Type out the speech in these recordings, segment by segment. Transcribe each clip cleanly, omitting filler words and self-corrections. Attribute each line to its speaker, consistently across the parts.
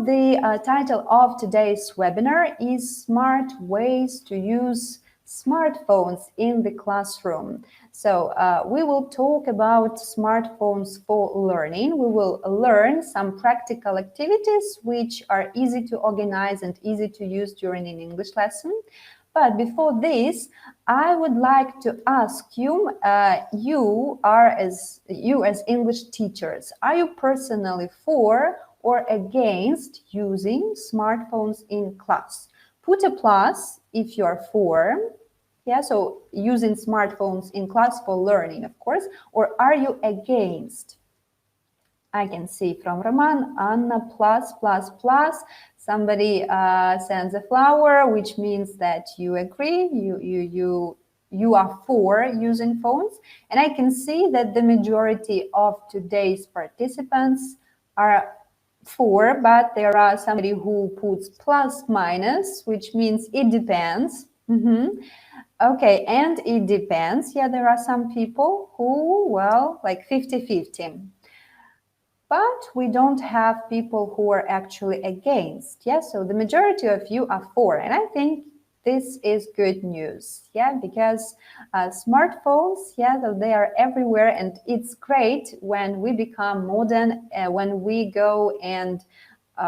Speaker 1: the title of today's webinar is Smart Ways to Use Smartphones in the Classroom. So we will talk about smartphones for learning. We will learn some practical activities which are easy to organize and easy to use during an English lesson. But before this, I would like to ask you, you as English teachers, are you personally for or against using smartphones in class? Put a plus if you're for, yeah, so using smartphones in class for learning, of course, or are you against? I can see from Roman, Anna, plus. Somebody sends a flower, which means that you agree, you are for using phones. And I can see that the majority of today's participants are for, but there are somebody who puts plus minus, which means it depends. Okay, and it depends. Yeah, there are some people who, well, like 50-50. But we don't have people who are actually against. Yeah, so the majority of you are for, and I think this is good news. Yeah, because smartphones, yeah, they are everywhere, and it's great when we become modern, when we go and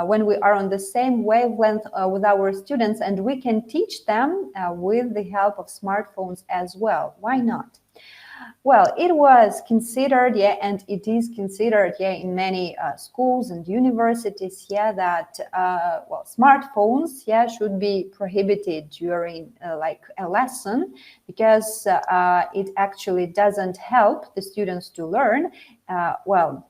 Speaker 1: when we are on the same wavelength with our students, and we can teach them with the help of smartphones as well. Why not? Well, it was considered, yeah, and it is considered, yeah, in many schools and universities, yeah, that, well, smartphones, yeah, should be prohibited during like a lesson, because it actually doesn't help the students to learn, well.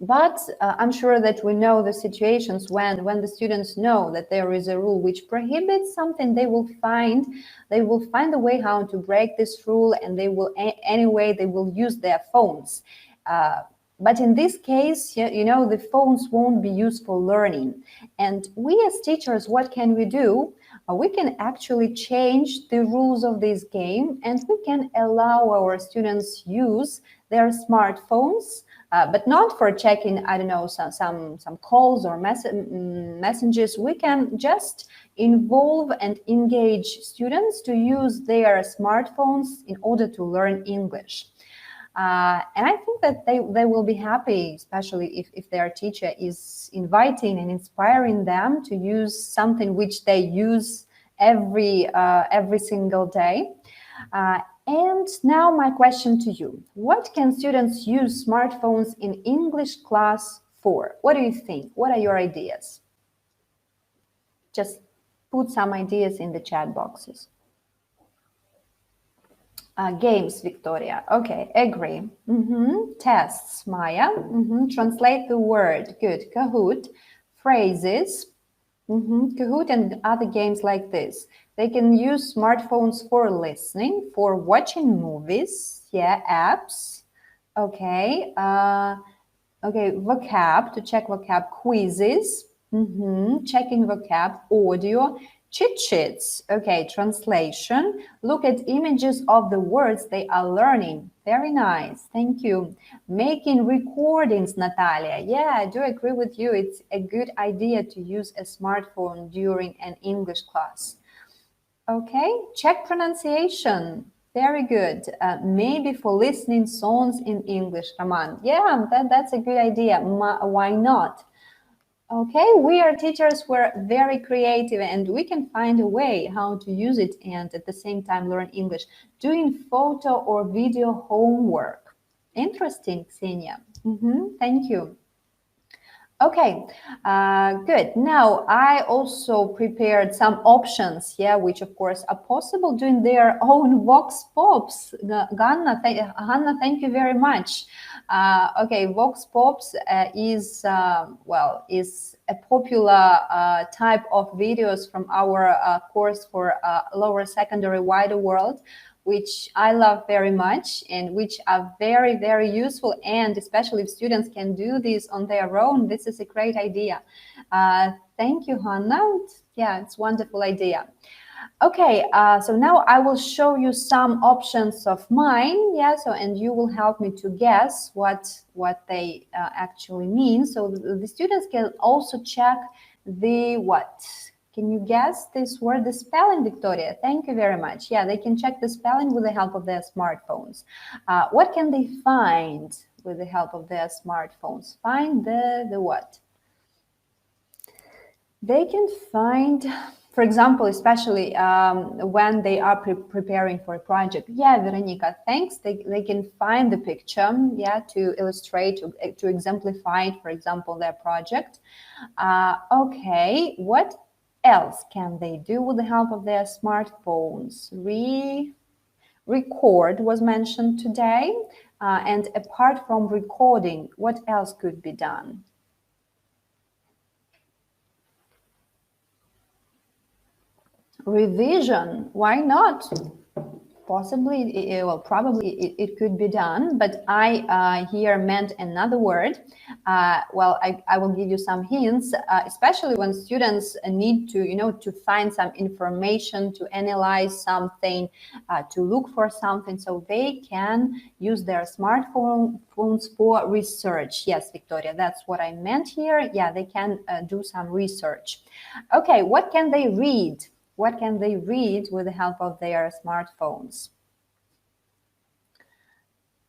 Speaker 1: But I'm sure that we know the situations when the students know that there is a rule which prohibits something, they will find a way how to break this rule, and they will anyway they will use their phones. But in this case, you know, the phones won't be used for learning. And we as teachers, what can we do? We can actually change the rules of this game, and we can allow our students use their smartphones, but not for checking, I don't know, some calls or messages. We can just involve and engage students to use their smartphones in order to learn English. And I think that they will be happy, especially if their teacher is inviting and inspiring them to use something which they use every single day. And now my question to you: what can students use smartphones in English class for? What do you think? What are your ideas? Just put some ideas in the chat boxes. Games, Victoria. Okay, agree. Tests, Maya. Translate the word. Good. Kahoot. Phrases. Kahoot and other games like this. They can use smartphones for listening, for watching movies. Yeah, apps. Okay. Okay, vocab, to check vocab. Quizzes. Checking vocab. Audio. Cheat sheets. Okay, translation. Look at images of the words they are learning. Very nice. Thank you. Making recordings, Natalia. Yeah, I do agree with you. It's a good idea to use a smartphone during an English class. Okay, check pronunciation. Very good. Maybe for listening songs in English, Raman. Yeah, that's a good idea. Why not? Okay, we are teachers, we're very creative, and we can find a way how to use it and at the same time learn English. Doing photo or video homework. Interesting, Ksenia. Thank you. Okay, good. Now, I also prepared some options, yeah, which of course are possible doing their own Vox Pops. Hanna, thank you very much. Okay, Vox Pops is a popular type of videos from our course for lower secondary wider world, which I love very much and which are very, very useful. And especially if students can do this on their own, this is a great idea. Thank you, Hannah. Yeah, it's a wonderful idea. Okay, so now I will show you some options of mine. Yeah, so and you will help me to guess what they actually mean. So the students can also check the what? Can you guess this word, the spelling, Victoria? Thank you very much. Yeah, they can check the spelling with the help of their smartphones. What can they find with the help of their smartphones? Find the what? They can find, for example, especially when they are preparing for a project. Yeah, Veronica, thanks. They can find the picture, yeah, to illustrate, to exemplify, for example, their project. Okay, what else can they do with the help of their smartphones? Record was mentioned today. And apart from recording, what else could be done? Revision, why not? Possibly, well, probably it could be done, but I here meant another word. Well, I will give you some hints, especially when students need to, to find some information, to analyze something, to look for something, so they can use their smartphones for research. Yes, Victoria, that's what I meant here. Yeah, they can do some research. Okay, what can they read? What can they read with the help of their smartphones?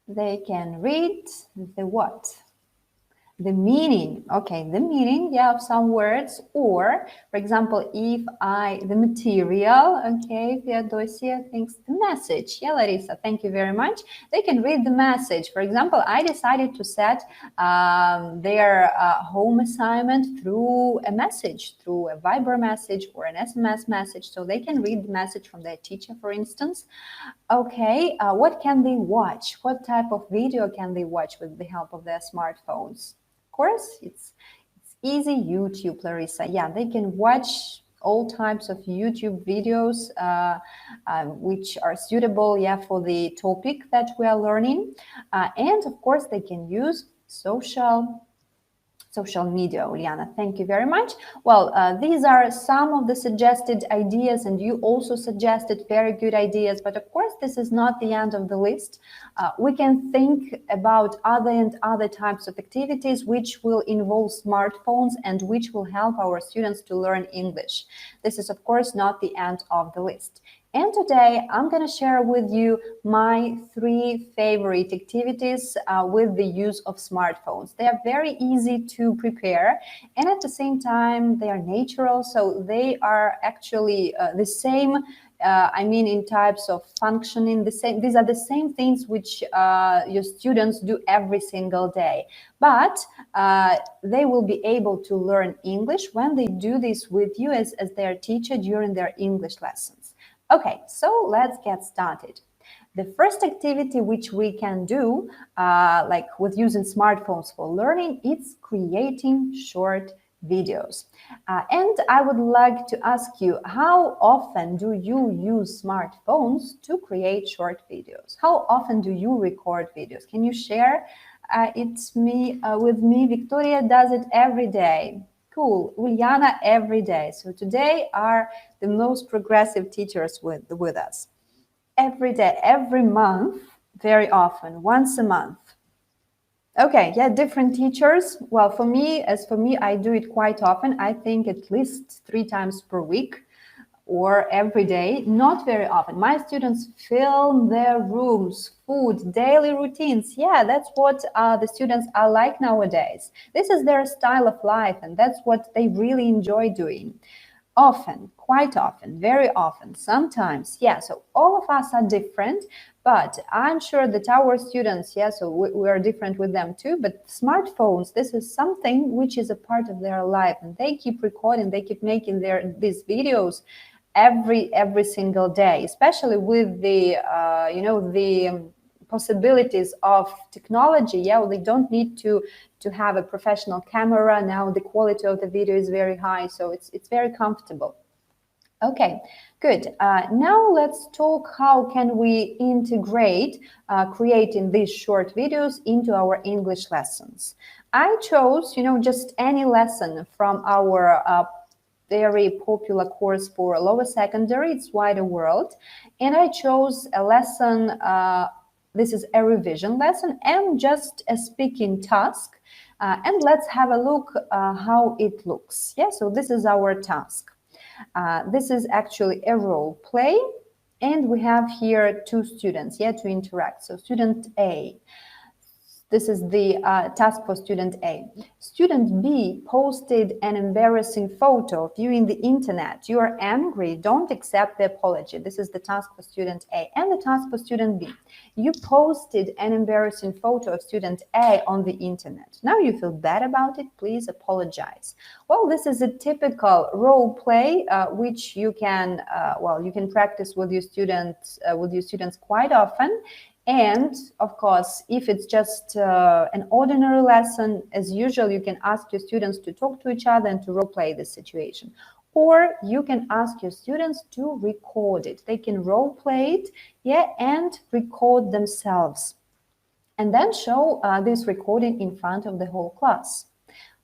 Speaker 1: They can read the what? The meaning. Okay, the meaning, yeah, of some words. Or, for example, the material, okay, Theodosia thinks the message. Yeah, Larissa, thank you very much. They can read the message. For example, I decided to set their home assignment through a message, through a Viber message or an SMS message, so they can read the message from their teacher, for instance. Okay, what can they watch? What type of video can they watch with the help of their smartphones? Of course, it's easy. YouTube, Larissa. Yeah, they can watch all types of YouTube videos which are suitable, yeah, for the topic that we are learning. And of course, they can use social media. Uliana, thank you very much. Well, these are some of the suggested ideas, and you also suggested very good ideas, but of course this is not the end of the list. We can think about other types of activities which will involve smartphones and which will help our students to learn English. This is of course not the end of the list. And today I'm going to share with you my 3 favorite activities with the use of smartphones. They are very easy to prepare, and at the same time they are natural, so they are actually the same. In types of functioning, these are the same things which your students do every single day. But they will be able to learn English when they do this with you as their teacher during their English lessons. Okay, so let's get started. The first activity which we can do, like with using smartphones for learning, is creating short videos. And I would like to ask you, how often do you use smartphones to create short videos? How often do you record videos? Can you share with me? Victoria does it every day. Cool. Uliana every day. So today are the most progressive teachers with us. Every day, every month, very often, once a month. Okay, yeah, different teachers. Well, for me, I do it quite often. I think at least 3 times per week or every day, not very often. My students film their rooms, food, daily routines. Yeah, that's what the students are like nowadays. This is their style of life, and that's what they really enjoy doing. Often, quite often, very often, sometimes, yeah, so all of us are different, but I'm sure that our students, yeah, so we are different with them too, but smartphones, this is something which is a part of their life, and they keep recording, they keep making these videos every single day, especially with the the possibilities of technology. Yeah, well, they don't need to have a professional camera now. The quality of the video is very high, so it's very comfortable. Okay, good. Now let's talk how can we integrate creating these short videos into our English lessons. I chose, just any lesson from our very popular course for lower secondary. It's Wider World, and I chose a lesson. This is a revision lesson and just a speaking task And let's have a look how it looks. Yeah, so this is our task. This is actually a role play, and we have here two students, yeah, to interact. So student A. This is the task for student A. Student B posted an embarrassing photo of you in the internet. You are angry. Don't accept the apology. This is the task for student A. And the task for student B. You posted an embarrassing photo of student A on the internet. Now you feel bad about it. Please apologize. Well, this is a typical role play which you can, you can practice with your students quite often. And of course, if it's just an ordinary lesson, as usual, you can ask your students to talk to each other and to role play this situation. Or you can ask your students to record it. They can role play it, yeah, and record themselves. And then show this recording in front of the whole class.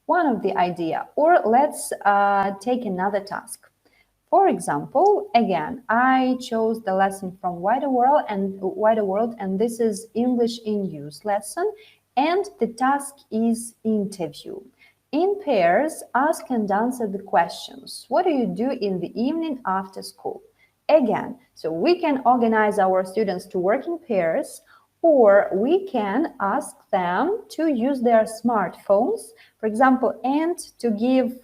Speaker 1: One of the idea. Or let's take another task. For example, again, I chose the lesson from Wider World, and this is English in Use lesson, and the task is interview. In pairs, ask and answer the questions. What do you do in the evening after school? Again, so we can organize our students to work in pairs, or we can ask them to use their smartphones, for example, and to give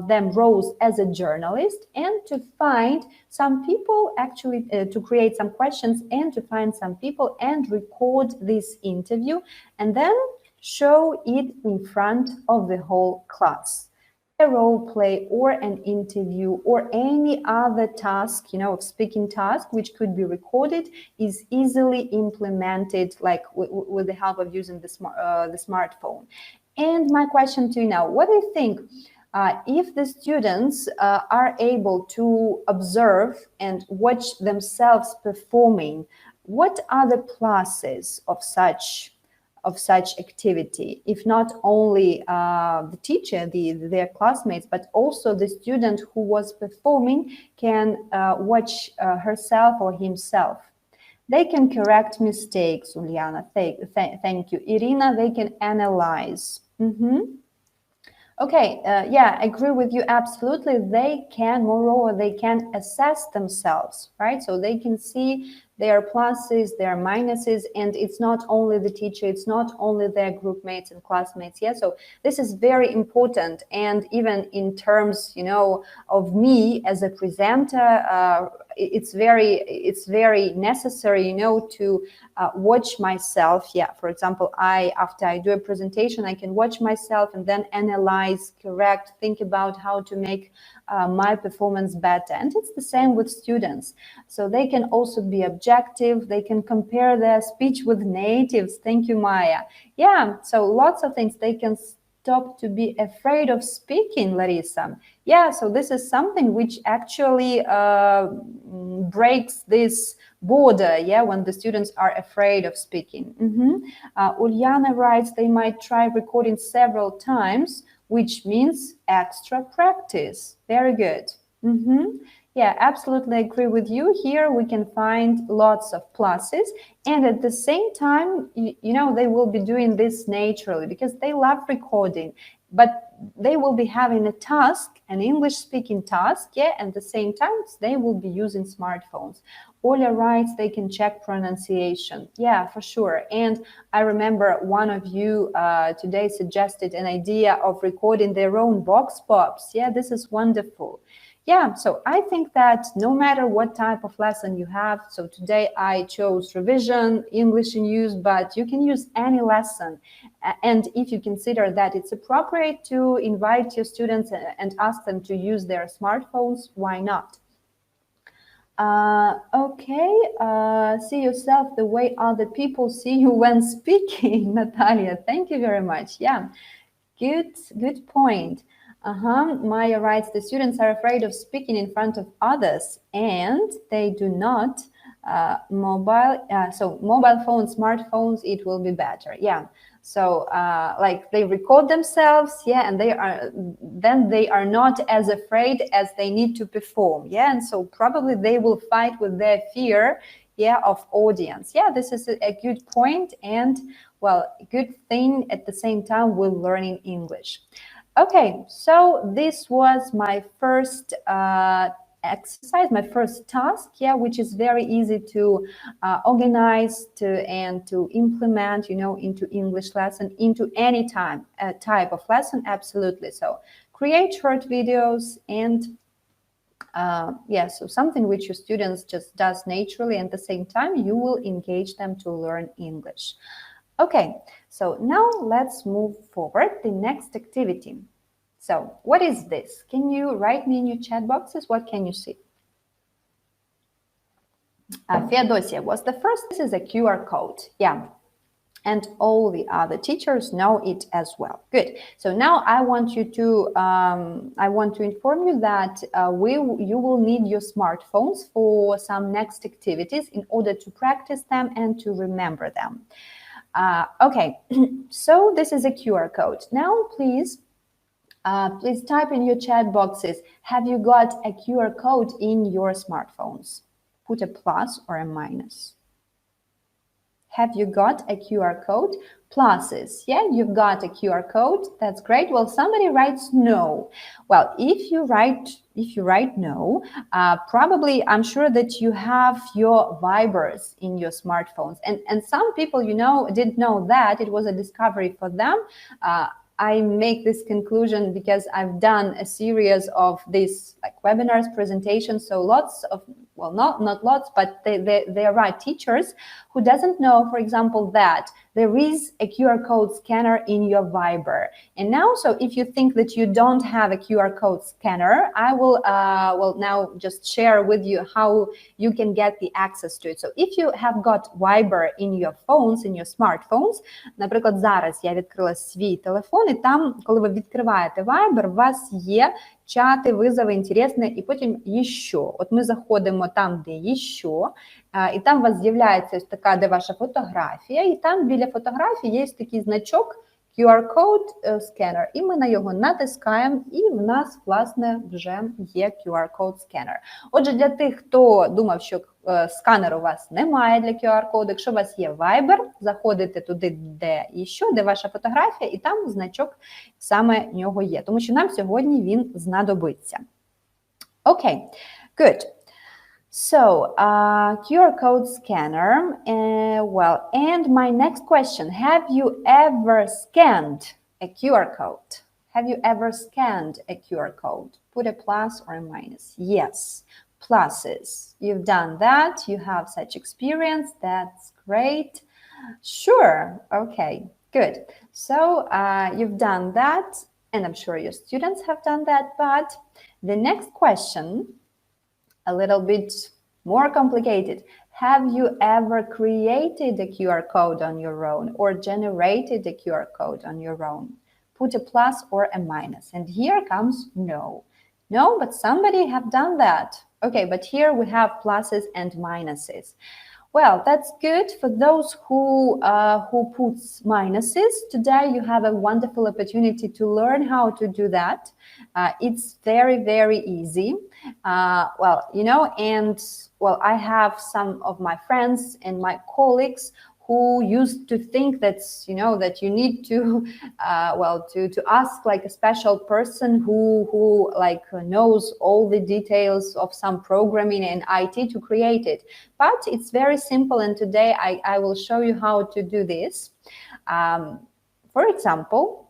Speaker 1: them roles as a journalist, and to find some people, actually to create some questions and to find some people and record this interview and then show it in front of the whole class. A role play or an interview or any other task, speaking task, which could be recorded, is easily implemented, like with the help of using the smartphone. And my question to you now, what do you think? If the students are able to observe and watch themselves performing, what are the pluses of such activity, if not only the teacher, their classmates, but also the student who was performing can watch herself or himself. They can correct mistakes, Uliana, thank you. Irina, they can analyze. Okay, yeah, I agree with you, absolutely. They can, moreover, they can assess themselves, right? So they can see their pluses, their minuses, and it's not only the teacher, it's not only their group mates and classmates. Yeah, so this is very important. And even in terms, of me as a presenter, it's very necessary, to watch myself. Yeah, for example, after I do a presentation, I can watch myself and then analyze, correct, think about how to make my performance better. And it's the same with students. So they can also be objective. They can compare their speech with natives. Thank you, Maya. Yeah, so lots of things. They can stop to be afraid of speaking, Larissa. Yeah, so this is something which actually breaks this border, yeah, when the students are afraid of speaking. Uliana writes they might try recording several times, which means extra practice. Very good. Yeah, absolutely agree with you. Here we can find lots of pluses, and at the same time, they will be doing this naturally because they love recording, but they will be having a task, an English speaking task, yeah, and at the same time they will be using smartphones. Oля writes they can check pronunciation. Yeah, for sure. And I remember one of you today suggested an idea of recording their own box pops. Yeah, this is wonderful. Yeah, so I think that no matter what type of lesson you have, so today I chose revision, English in Use, but you can use any lesson. And if you consider that it's appropriate to invite your students and ask them to use their smartphones, why not? Okay, see yourself the way other people see you when speaking, Natalia. Thank you very much. Yeah, good point. Maya writes, the students are afraid of speaking in front of others and they do not so mobile phones, smartphones, it will be better. Yeah. So like they record themselves, yeah, and they are not as afraid as they need to perform. Yeah. And so probably they will fight with their fear, yeah, of audience. Yeah, this is a good point. And well, a good thing at the same time with learning English. Okay, so this was my first exercise, my first task, which is very easy to organize and to implement, into English lesson, into any type of lesson, absolutely. So create short videos and so something which your students just does naturally, and at the same time you will engage them to learn English. Okay, so now let's move forward. The next activity. So what is this? Can you write me in your chat boxes? What can you see? Feodosia was the first. This is a QR code. Yeah. And all the other teachers know it as well. Good. So now I want to inform you that you will need your smartphones for some next activities in order to practice them and to remember them. Okay, so this is a QR code. Now, please type in your chat boxes, have you got a QR code in your smartphones? Put a plus or a minus. Have you got a QR code? Pluses. Yeah, you've got a QR code. That's great. Well, somebody writes no. Well, if you write no, probably I'm sure that you have your Vibers in your smartphones. And some people, didn't know that. It was a discovery for them. I make this conclusion because I've done a series of these webinars, presentations. So lots of, well, not lots, but there are teachers who doesn't know, for example, that there is a QR code scanner in your Viber. And now, so if you think that you don't have a QR code scanner, I will now just share with you how you can get the access to it. So if you have got Viber in your phones, in your smartphones, наприклад, зараз я відкрила свій телефон, і там, коли ви відкриваєте Viber, у вас є чати, визови, інтересне, і потім «Іще». От ми заходимо там, де «Іще», і там у вас з'являється ось така, де ваша фотографія, і там біля фотографії є такий значок QR-code scanner, і ми на його натискаємо, і в нас, власне, вже є QR-code scanner. Отже, для тих, хто думав, що сканеру у вас немає для QR-коду, якщо у вас є Viber, заходите туди, де «Іще», де ваша фотографія, і там значок саме нього є, тому що нам сьогодні він знадобиться. Окей, good. So, QR code scanner, well, and my next question, have you ever scanned a QR code? Have you ever scanned a QR code? Put a plus or a minus. Yes, pluses. You've done that, you have such experience, that's great. Sure, okay, good. So, you've done that, and I'm sure your students have done that, but the next question, a little bit more complicated. Have you ever created a QR code on your own or generated a QR code on your own? Put a plus or a minus. And here comes no. No, but somebody have done that. Okay, but here we have pluses and minuses. Well, that's good for those who puts minuses. Today you have a wonderful opportunity to learn how to do that. It's very, very easy. I have some of my friends and my colleagues who used to think that, that you need to, to ask like a special person who knows all the details of some programming and IT to create it. But it's very simple, and today I will show you how to do this. For example,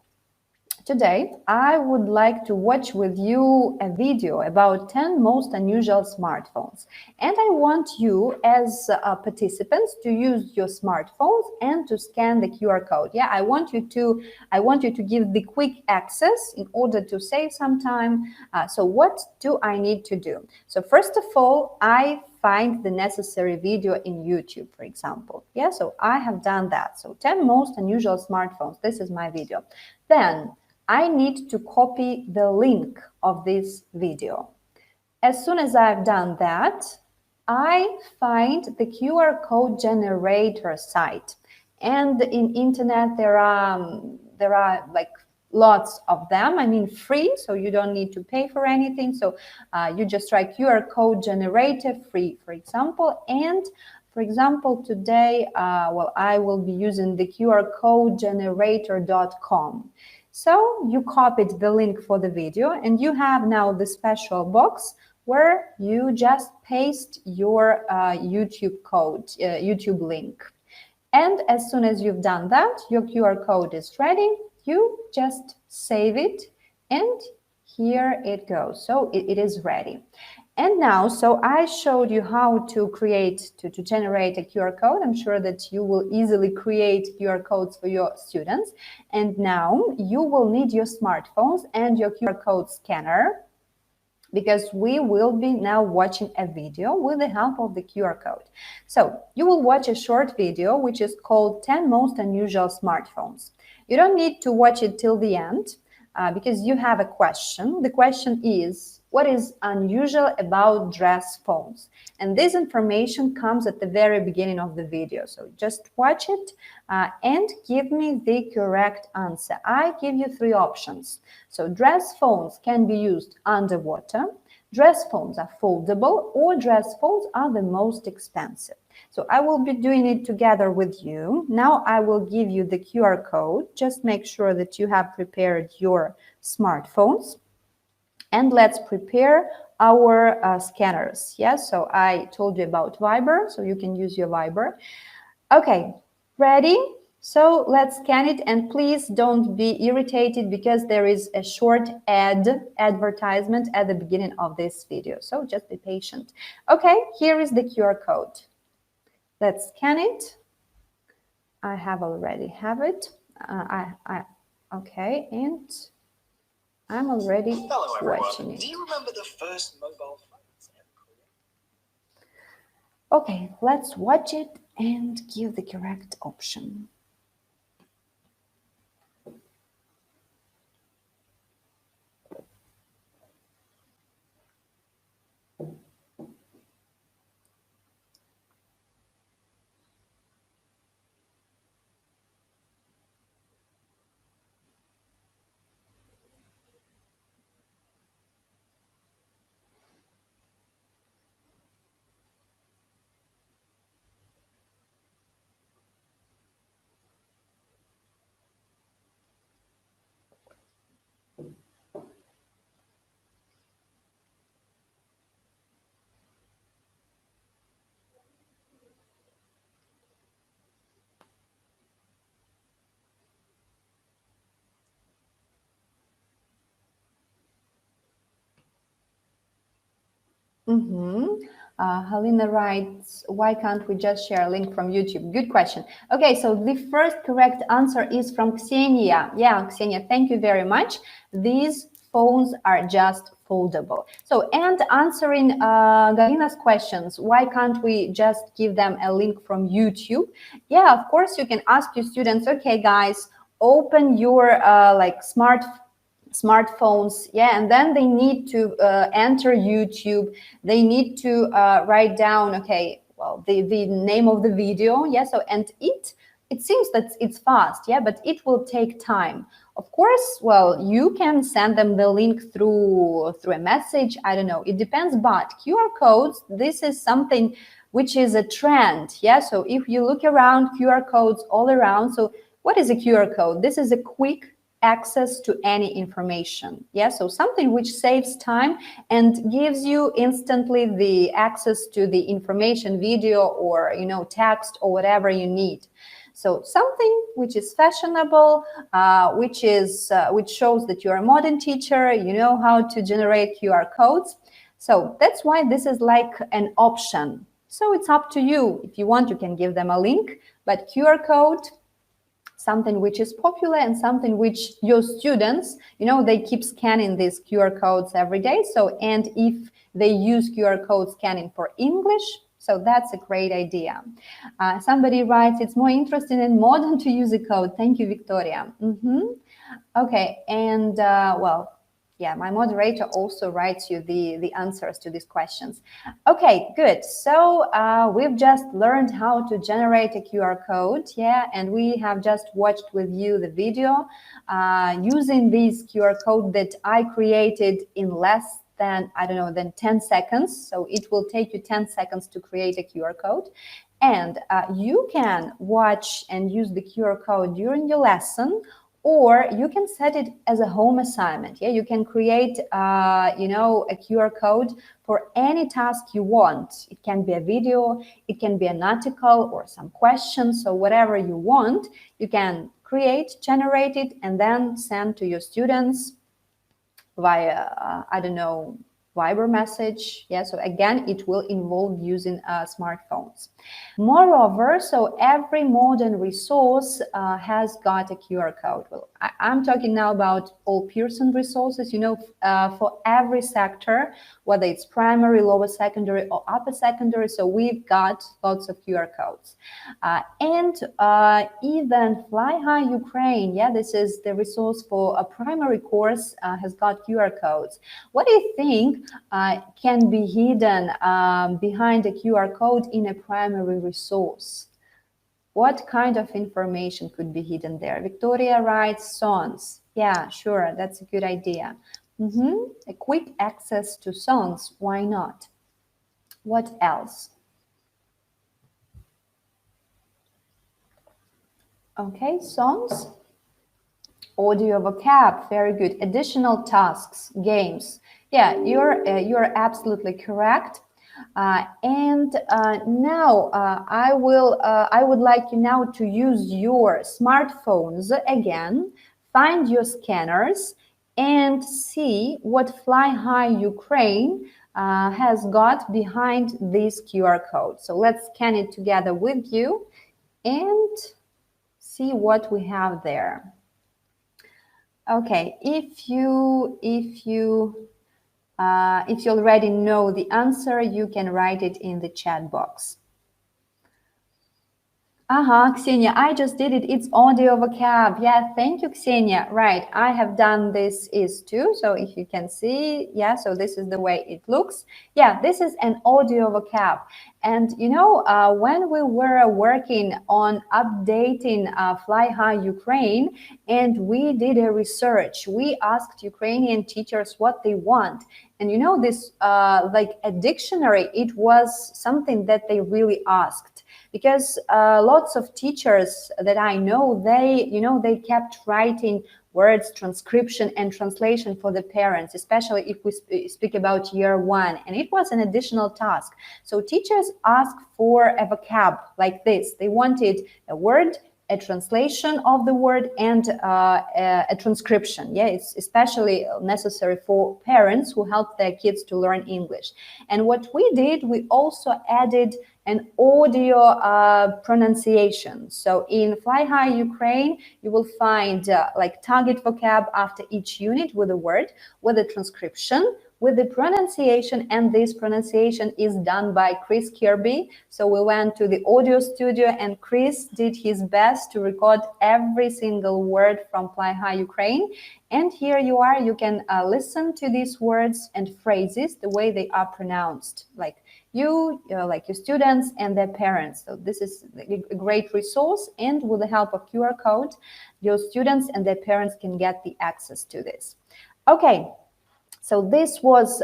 Speaker 1: today, I would like to watch with you a video about 10 most unusual smartphones. And I want you as participants to use your smartphones and to scan the QR code. Yeah, I want you to give the quick access in order to save some time. So what do I need to do? So first of all, I find the necessary video in YouTube, for example. Yeah, so I have done that. So 10 most unusual smartphones. This is my video. Then I need to copy the link of this video. As soon as I've done that, I find the QR code generator site. And in internet, there are like lots of them. I mean, free, so you don't need to pay for anything. So you just try QR code generator free, for example, and For example, today, well, I will be using the QR code generator.com. So you copied the link for the video and you have now the special box where you just paste your YouTube code, YouTube link. And as soon as you've done that, your QR code is ready. You just save it and here it goes. So it is ready. And now, so I showed you how to create, to generate a QR code. I'm sure that you will easily create QR codes for your students. And now you will need your smartphones and your QR code scanner, because we will be now watching a video with the help of the QR code. So you will watch a short video which is called 10 Most Unusual Smartphones. You don't need to watch it till the end because you have a question. The question is, what is unusual about dress phones? And this information comes at the very beginning of the video. So just watch it and give me the correct answer. I give you 3 options. So dress phones can be used underwater, dress phones are foldable, or dress phones are the most expensive. So I will be doing it together with you. Now I will give you the QR code. Just make sure that you have prepared your smartphones. And let's prepare our scanners. Yes, so I told you about Viber, so you can use your Viber. Okay, ready? So let's scan it, and please don't be irritated because there is a short advertisement at the beginning of this video. So just be patient. Okay, here is the QR code. Let's scan it. I have already have it. Okay, and I'm already watching it.
Speaker 2: Do you remember the first mobile phones ever created?
Speaker 1: Okay, let's watch it and give the correct option. Halina writes, why can't we just share a link from YouTube? Good question. Okay, so the first correct answer is from Ksenia. Yeah, Ksenia, thank you very much. These phones are just foldable. So, and answering Galina's questions, why can't we just give them a link from YouTube? Yeah, of course, you can ask your students, okay, guys, open your smartphones, yeah, and then they need to enter YouTube. They need to write down, okay, well, the name of the video, yeah. So, and it seems that it's fast, yeah, but it will take time. Of course, well, you can send them the link through a message. I don't know. It depends. But QR codes, this is something which is a trend, yeah. So if you look around, QR codes all around. So what is a QR code? This is a quick access to any information, yeah, so something which saves time and gives you instantly the access to the information, video, or text, or whatever you need. So something which is fashionable, which shows that you're a modern teacher, you know how to generate QR codes. So that's why this is like an option. So it's up to you. If you want, you can give them a link, but QR code, something which is popular and something which your students, they keep scanning these QR codes every day. So, and if they use QR code scanning for English, so that's a great idea. Somebody writes, it's more interesting and modern to use a code. Thank you, Victoria. Okay, and well, yeah, my moderator also writes you the answers to these questions. Okay, good. So we've just learned how to generate a QR code, yeah, and we have just watched with you the video using this QR code that I created in less than, I don't know, than 10 seconds. So it will take you 10 seconds to create a QR code. And you can watch and use the QR code during your lesson, or you can set it as a home assignment. Yeah, you can create, you know, a QR code for any task you want. It can be a video, it can be an article or some questions. So whatever you want, you can create, generate it, and then send to your students via, I don't know, Viber message. Yeah, so again, it will involve using smartphones. Moreover, so every modern resource has got a QR code. Well, I'm talking now about all Pearson resources, you know, for every sector, whether it's primary, lower secondary, or upper secondary. So we've got lots of QR codes. And even Fly High Ukraine, yeah, this is the resource for a primary course, has got QR codes. What do you think can be hidden behind a QR code in a primary resource? What kind of information could be hidden there? Victoria writes songs. Yeah, sure, that's a good idea. A quick access to songs, why not? What else? Okay, songs. Audio vocab, very good. Additional tasks, games. Yeah, you're absolutely correct. And now I would like you now to use your smartphones again. Find your scanners and see what Fly High Ukraine has got behind this QR code. So let's scan it together with you and see what we have there. Okay, if you already know the answer, you can write it in the chat box. Ksenia, I just did it. It's audio vocab. Yeah, thank you, Ksenia. Right, I have done this too. So if you can see, yeah, so this is the way it looks. Yeah, this is an audio vocab. And you know, when we were working on updating Fly High Ukraine, and we did a research, we asked Ukrainian teachers what they want. And you know, this like a dictionary, it was something that they really asked. Because lots of teachers that I know, they kept writing words, transcription and translation for the parents, especially if we speak about year one, and it was an additional task. So teachers asked for a vocab like this. They wanted a word, a translation of the word, and a transcription. Yeah, it's especially necessary for parents who help their kids to learn English. And what we did, we also added an audio pronunciation. So in Fly High Ukraine, you will find like target vocab after each unit with a word, with a transcription, with the pronunciation, and this pronunciation is done by Chris Kirby. So we went to the audio studio and Chris did his best to record every single word from Fly High Ukraine. And here you are, you can listen to these words and phrases the way they are pronounced, like like your students and their parents. So this is a great resource, and with the help of QR code, your students and their parents can get the access to this. Okay. So this was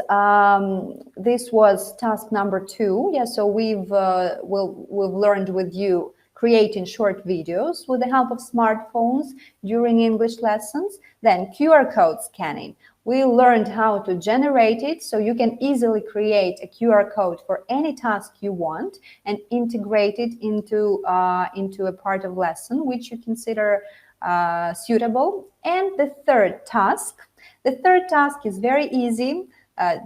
Speaker 1: task number 2. Yeah, so we've learned with you creating short videos with the help of smartphones during English lessons. Then QR code scanning. We learned how to generate it, so you can easily create a QR code for any task you want and integrate it into a part of lesson which you consider suitable. And the third task is very easy,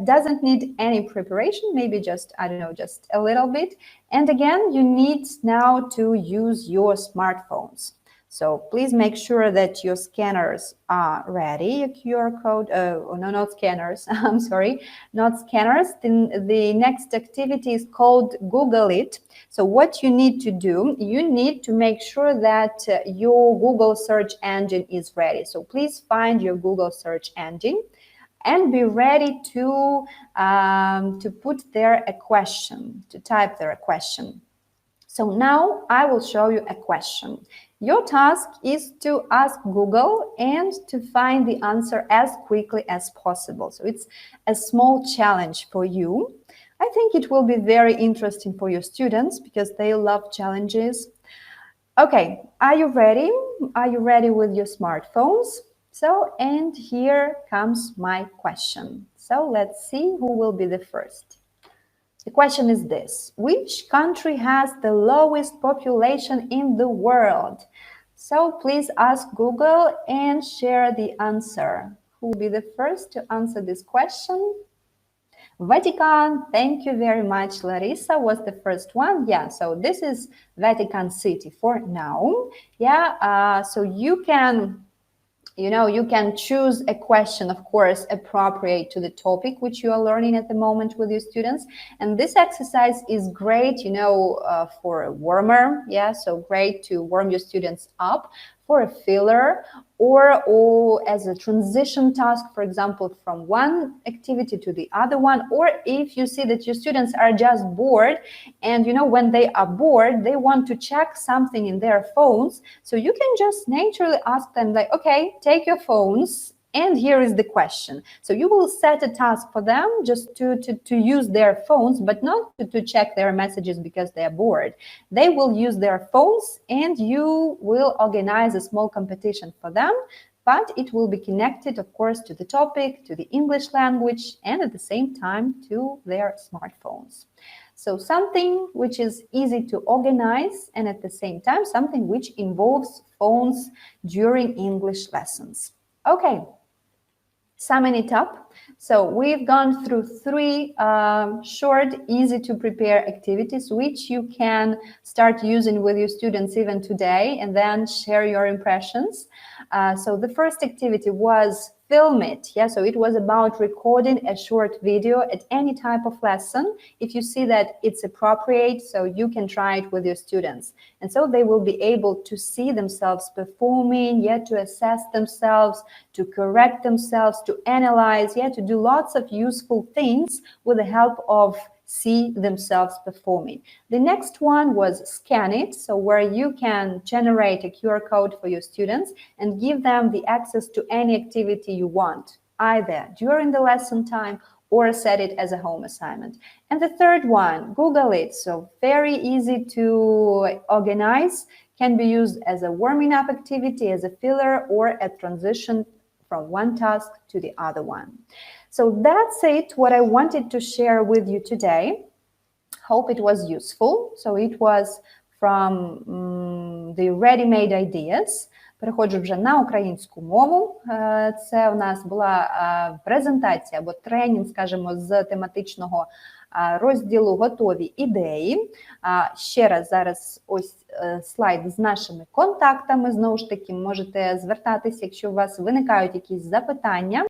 Speaker 1: doesn't need any preparation, maybe just, I don't know, just a little bit. And again, you need now to use your smartphones. So please make sure that your scanners are ready. Your QR code, oh no, not scanners, I'm sorry, not scanners. The next activity is called Google It. So what you need to do, you need to make sure that your Google search engine is ready. So please find your Google search engine and be ready to put there a question, to type there a question. So now I will show you a question. Your task is to ask Google and to find the answer as quickly as possible. So it's a small challenge for you. I think it will be very interesting for your students because they love challenges. Okay, are you ready? Are you ready with your smartphones? So, and here comes my question. So let's see who will be the first. The question is this: which country has the lowest population in the world? So please ask Google and share the answer. Who will be the first to answer this question? Vatican, thank you very much. Larissa was the first one. Yeah, so this is Vatican City for now. Yeah, so you can choose a question, of course, appropriate to the topic which you are learning at the moment with your students. And this exercise is great, for a warmer. Yeah, so great to warm your students up, for a filler, or as a transition task, for example, from one activity to the other one, or if you see that your students are just bored, and when they are bored, they want to check something in their phones, so you can just naturally ask them, like, okay, take your phones, and here is the question. So you will set a task for them just to use their phones, but not to check their messages because they are bored. They will use their phones, and you will organize a small competition for them, but it will be connected, of course, to the topic, to the English language, and at the same time to their smartphones. So something which is easy to organize, and at the same time something which involves phones during English lessons. Okay. Summing it up, so we've gone through 3 short, easy to prepare activities which you can start using with your students even today, and then share your impressions. So the first activity was film it. Yeah, so it was about recording a short video at any type of lesson. If you see that it's appropriate, so you can try it with your students. And so they will be able to see themselves performing, to assess themselves, to correct themselves, to analyze, to do lots of useful things with the help of see themselves performing. The next one was scan it, so where you can generate a QR code for your students and give them the access to any activity you want, either during the lesson time or set it as a home assignment. And the third one, Google it, so very easy to organize, can be used as a warming up activity, as a filler, or a transition from one task to the other one. So that's it, what I wanted to share with you today. Hope it was useful. So it was from the ready-made ideas. Переходжу вже на українську мову. Це у нас була презентація або тренінг, скажімо, з тематичного розділу «Готові ідеї». Ще раз зараз ось слайд з нашими контактами. Знову ж таки, можете звертатися, якщо у вас виникають якісь запитання.